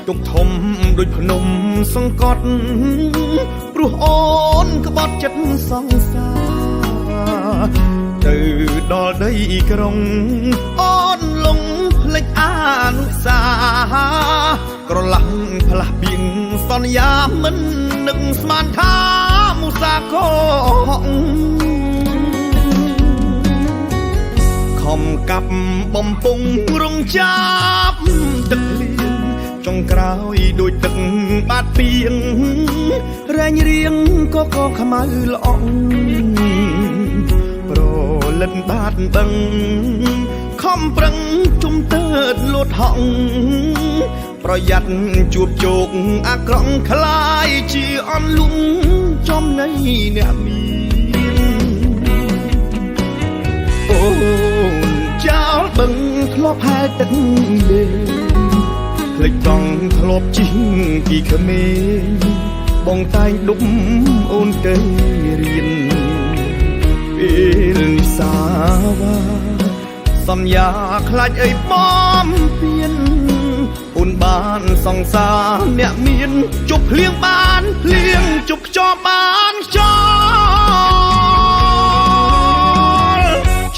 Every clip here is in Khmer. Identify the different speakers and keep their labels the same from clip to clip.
Speaker 1: ទុកធំដូចភ្នំសង្កត់ព្រោះអូនក្បត់ចិត្តសង្សារទៅដល់ដីក្រុងអូនលងភ្លេចអនុសាក្រឡាំផ្លាស់ពីងសន្យាមិននឹកស្មានថាមុសាខកខំកាប់បំពង់រងចាប់ទឹកលៀងចុងក្រោយដូចទឹកបាត់ពីងរែងរៀងក៏ខ្មៅល្អងប្រលិនបាត់បឹងខំប្រឹងជុំទើតលូតហងប្រយ័ត្នជួបជោគអាក្រក់คล้ายជាអន់លំចំណៃអ្នកមានអូនចោលបឹងធ្លាប់ហែលទឹកលេភ្លេចចង់ធ្លាប់ជីងពីក្មេងបងតែងដុំអូនទៅរៀនពេលនិសាវាសន្យាខ្លាចអីបំពេញអូនបានសង្សារអ្នកមានជប់ភ្លៀងបានភ្លៀងជប់ខ្យល់បានខ្យល់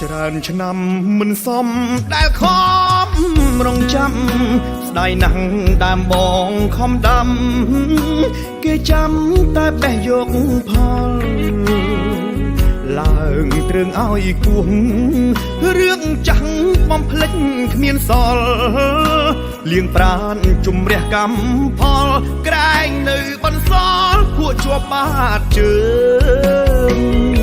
Speaker 1: ច្រើនឆ្នាំមិនសមដែលខំរងចាំស្ដាយណាស់ដើមបងខំដាំគេចាំតែបេះយកផលឡើងទ្រឹងឲ្យគួងរឿងចាំងបំភ្លេចគ្មានសល់លៀងប្រានជំរះកម្មផលក្រែងនៅបន្សល់ពួកជាប់បាតជើង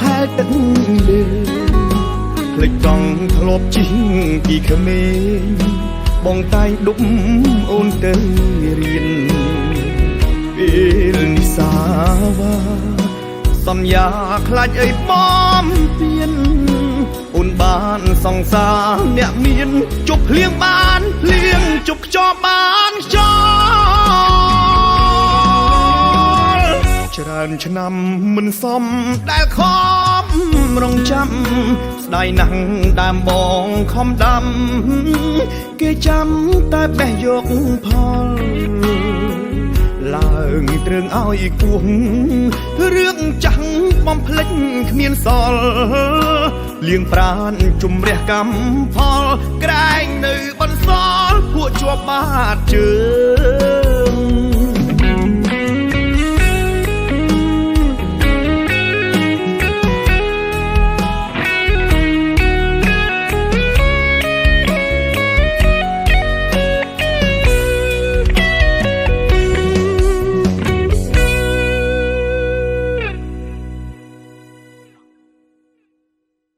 Speaker 1: ហែលទឹកលេភ្លេចចង់ធ្លាប់ជីងពីក្មេងបងតែងដុំអូនទៅរៀនពេលនិសាវាសន្យាខ្លាចអីបំពេញអូនបានសង្សារអ្នកមានជប់ភ្លៀងបានភ្លៀងជប់ខ្យល់បានខ្យល់ច្រើនឆ្នាំមិនសមដែលខំរងចាំស្ដាយណាស់ដើមបងខំដាំគេចាំតែបេះយកផលឡើងទ្រឹងឲ្យគួងរឿងចាំងបំភ្លេចគ្មានសល់លៀងប្រានជំរះកម្មផលក្រែងនៅបន្សល់ពួកជាប់បាតជើង